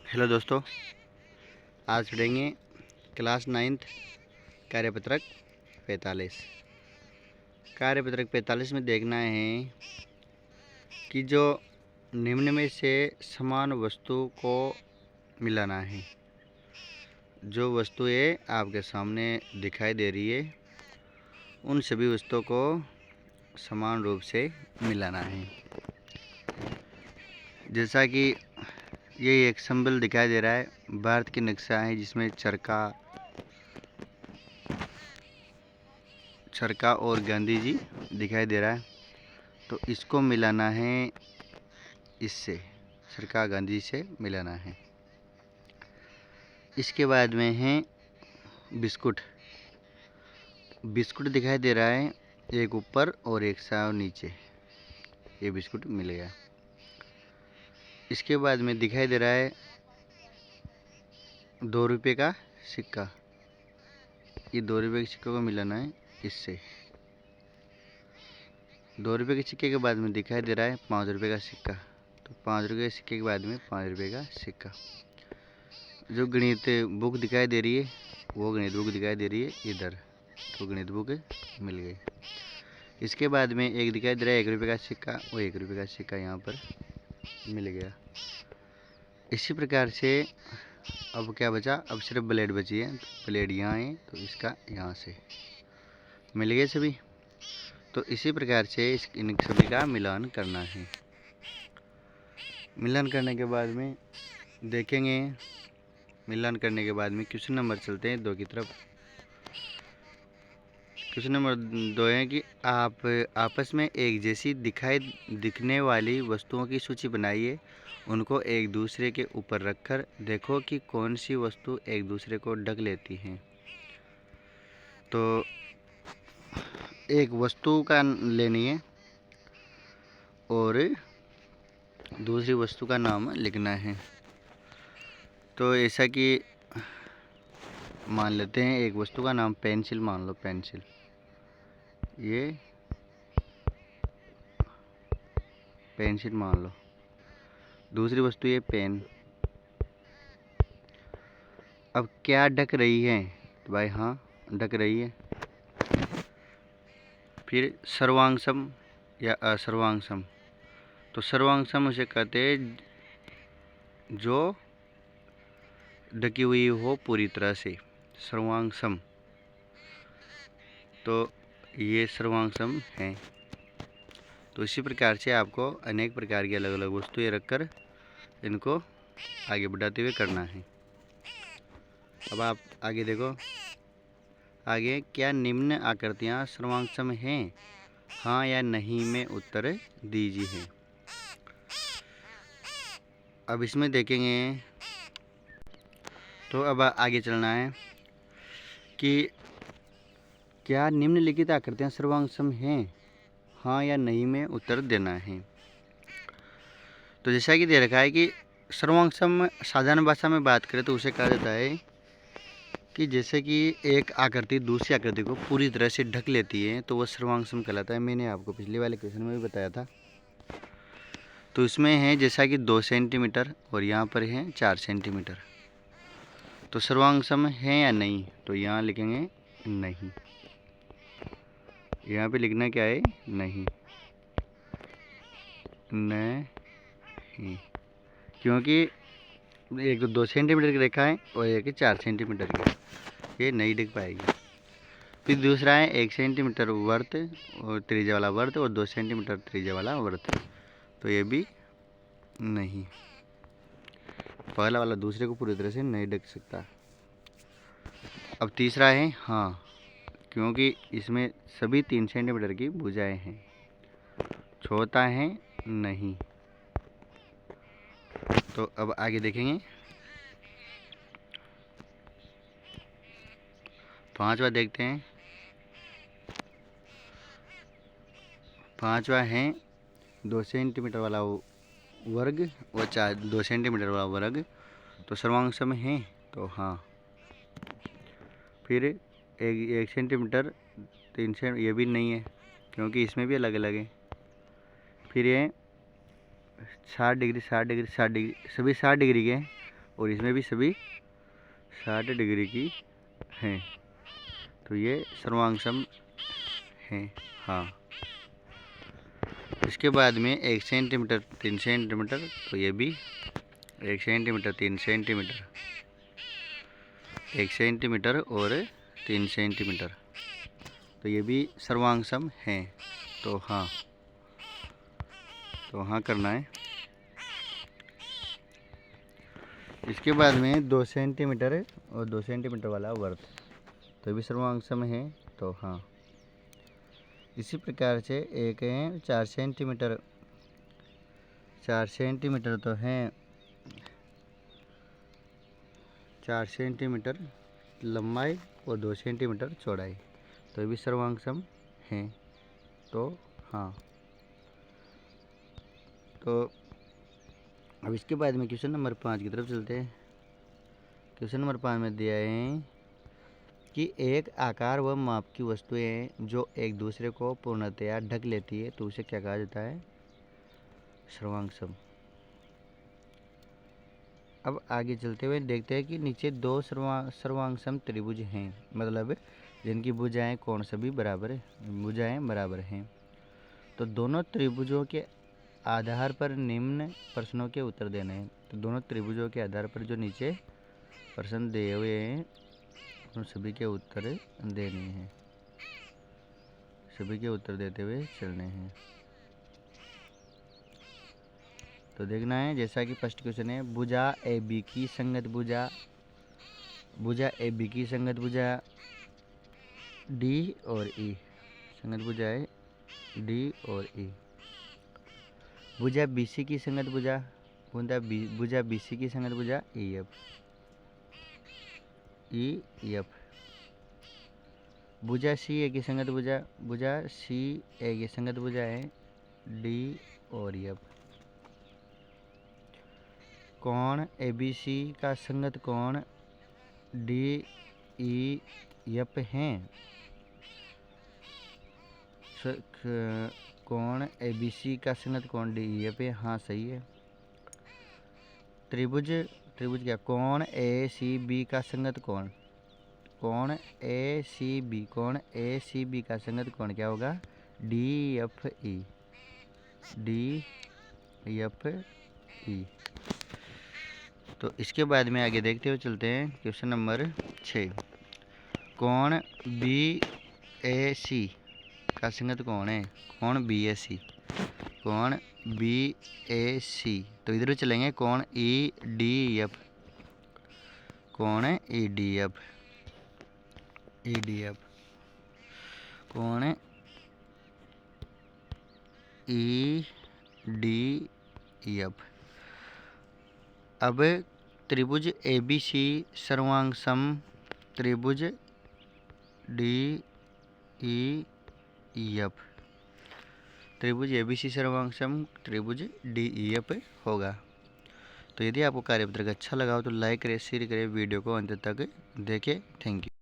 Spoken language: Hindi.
हेलो दोस्तों, आज पढ़ेंगे क्लास 9th कार्यपत्रक 45। कार्यपत्रक 45 में देखना है कि जो निम्न में से समान वस्तु को मिलाना है। जो वस्तुएं आपके सामने दिखाई दे रही है उन सभी वस्तुओं को समान रूप से मिलाना है। जैसा कि ये एक सिंबल दिखाई दे रहा है, भारत की नक्शा है जिसमें चरखा और गांधी जी दिखाई दे रहा है। तो इसको मिलाना है, इससे चरखा गांधी से मिलाना है। इसके बाद में है बिस्कुट। बिस्कुट दिखाई दे रहा है, एक ऊपर और एक साव नीचे, ये बिस्कुट मिल गया। इसके बाद में दिखाई दे रहा है 2 रुपये का सिक्का। ये 2 रुपये के सिक्के को मिलाना है इससे। 2 रुपये के सिक्के के बाद में दिखाई दे रहा है 5 रुपये का सिक्का। तो 5 रुपये के सिक्के के बाद में 5 रुपये का सिक्का। जो गणित बुक दिखाई दे रही है वो गणित बुक दिखाई दे रही है इधर, तो गणित बुक मिल गई। इसके बाद में एक दिखाई दे रहा है 1 रुपये का सिक्का, वो 1 रुपये का सिक्का यहाँ पर मिल गया। इसी प्रकार से अब क्या बचा, अब सिर्फ ब्लेड बची है। तो ब्लेड यहाँ है तो इसका यहाँ से मिल गए सभी। तो इसी प्रकार से इन सभी का मिलान करना है। मिलान करने के बाद में देखेंगे, मिलान करने के बाद में क्वेश्चन नंबर चलते हैं 2 की तरफ। क्वेश्चन नंबर 2 है कि आप आपस में एक जैसी दिखने वाली वस्तुओं की सूची बनाइए। उनको एक दूसरे के ऊपर रखकर देखो कि कौन सी वस्तु एक दूसरे को ढक लेती है। तो एक वस्तु का लेनी है और दूसरी वस्तु का नाम लिखना है। तो ऐसा कि मान लेते हैं एक वस्तु का नाम पेंसिल मान लो, पेंसिल। ये पेंसिल मान लो। दूसरी वस्तु ये पेन। अब क्या ढक रही है, तो भाई हाँ ढक रही है। फिर सर्वांगसम या असर्वांगसम। तो सर्वांगसम उसे कहते हैं जो ढकी हुई हो पूरी तरह से, सर्वांगसम। तो ये सर्वांगसम है। तो इसी प्रकार से आपको अनेक प्रकार की अलग अलग वस्तुएं रखकर इनको आगे बढ़ाते हुए करना है। अब आप आगे देखो, आगे क्या निम्न आकृतियां सर्वांगसम हैं, हाँ या नहीं में उत्तर दीजिए। अब इसमें देखेंगे, तो अब आगे चलना है कि क्या निम्नलिखित आकृतियां सर्वांगसम हैं, हाँ या नहीं में उत्तर देना है। तो जैसा कि दे रखा है कि सर्वांगसम साधारण भाषा में बात करें तो उसे कहा जाता है कि जैसे कि एक आकृति दूसरी आकृति को पूरी तरह से ढक लेती है तो वह सर्वांगसम कहलाता है। मैंने आपको पिछले वाले क्वेश्चन में भी बताया था। तो इसमें है जैसा कि 2 सेंटीमीटर और यहाँ पर है 4 सेंटीमीटर। तो सर्वांगसम है या नहीं, तो यहाँ लिखेंगे नहीं। यहाँ पे लिखना क्या है, नहीं। नहीं, क्योंकि एक तो 2 सेंटीमीटर की रेखा है और एक 4 सेंटीमीटर की, ये नहीं दिख पाएगी। फिर दूसरा है 1 सेंटीमीटर वर्त और त्रिज्या वाला वर्त और 2 सेंटीमीटर त्रिज्या वाला वर्त, तो ये भी नहीं। पहला वाला दूसरे को पूरी तरह से नहीं ढक सकता। अब तीसरा है हाँ, क्योंकि इसमें सभी 3 सेंटीमीटर की भुजाएं हैं। चौथा है नहीं। तो अब आगे देखेंगे, 5वां देखते हैं। 5वां है 2 सेंटीमीटर वाला वर्ग और 2 सेंटीमीटर वाला वर्ग, तो सर्वांगसम है, तो हाँ। फिर 1 सेंटीमीटर 3 सेंटीमीटर, ये भी नहीं है क्योंकि इसमें भी अलग अलग है। फिर ये 60 डिग्री 60 डिग्री 60 डिग्री, सभी 60 डिग्री के, और इसमें भी सभी 60 डिग्री की हैं। तो ये सर्वांग हैं। हाँ, इसके बाद में 1 सेंटीमीटर 3 सेंटीमीटर, तो ये भी 1 सेंटीमीटर 3 सेंटीमीटर, 1 सेंटीमीटर और 3 सेंटीमीटर, तो ये भी सर्वांग सम हैं। तो हाँ करना है। इसके बाद में 2 सेंटीमीटर और 2 सेंटीमीटर वाला वर्त, तो भी सर्वांग सम है। तो हाँ, इसी प्रकार से एक है 4 सेंटीमीटर, 4 सेंटीमीटर तो हैं, 4 सेंटीमीटर लंबाई और 2 सेंटीमीटर चौड़ाई, तो ये भी सर्वांग सम हैं। तो हाँ, तो अब इसके बाद में क्वेश्चन नंबर 5 की तरफ चलते हैं। क्वेश्चन नंबर 5 में दिया है कि एक आकार व माप की वस्तुएं जो एक दूसरे को पूर्णतया ढक लेती है तो उसे क्या कहा जाता है? सर्वांग सम। अब आगे चलते हुए देखते हैं कि नीचे 2 सर्वांग सम त्रिभुज हैं, मतलब जिनकी भुजाएं कोण सभी बराबर हैं। तो दोनों त्रिभुजों के आधार पर निम्न प्रश्नों के उत्तर देने हैं। तो दोनों त्रिभुजों के आधार पर जो नीचे प्रश्न दिए हुए हैं उन सभी के उत्तर देने हैं, सभी के उत्तर देते हुए चलने हैं। तो देखना है, जैसा कि फर्स्ट क्वेश्चन है, भुजा ए बी की संगत भुजा डी और ई, संगत भुजा है डी और ई। भुजा बी सी की संगत भुजा बी सी की संगत भुजा ई एफ। भुजा सी ए की संगत भुजा सी ए की संगत भुजा है डी और एफ। कोण ए बी सी का संगत कोण डी ई एफ हैं। कोण ए बी सी का संगत कोण डी ई एफ है। हाँ सही है। त्रिभुज क्या? कोण ए सी बी का संगत कोण ए सी बी का संगत कोण क्या होगा? D F E. तो इसके बाद में आगे देखते हुए चलते हैं क्वेश्चन नंबर 6। कोण बी ए सी का संगत कौन है? कोण बी ए सी, कोण बी ए सी। तो इधर चलेंगे कोण ई डी एफ, कोण ई डी एफ, कोण ई डी एफ। अब त्रिभुज ए बी सी सर्वांग सम त्रिभुज डी ई एफ, त्रिभुज ए बी सी सर्वांग सम त्रिभुज डी ई एफ होगा। तो यदि आपको कार्यपत्रक अच्छा लगा हो तो लाइक करें, शेयर करें, वीडियो को अंत तक देखें। Thank you.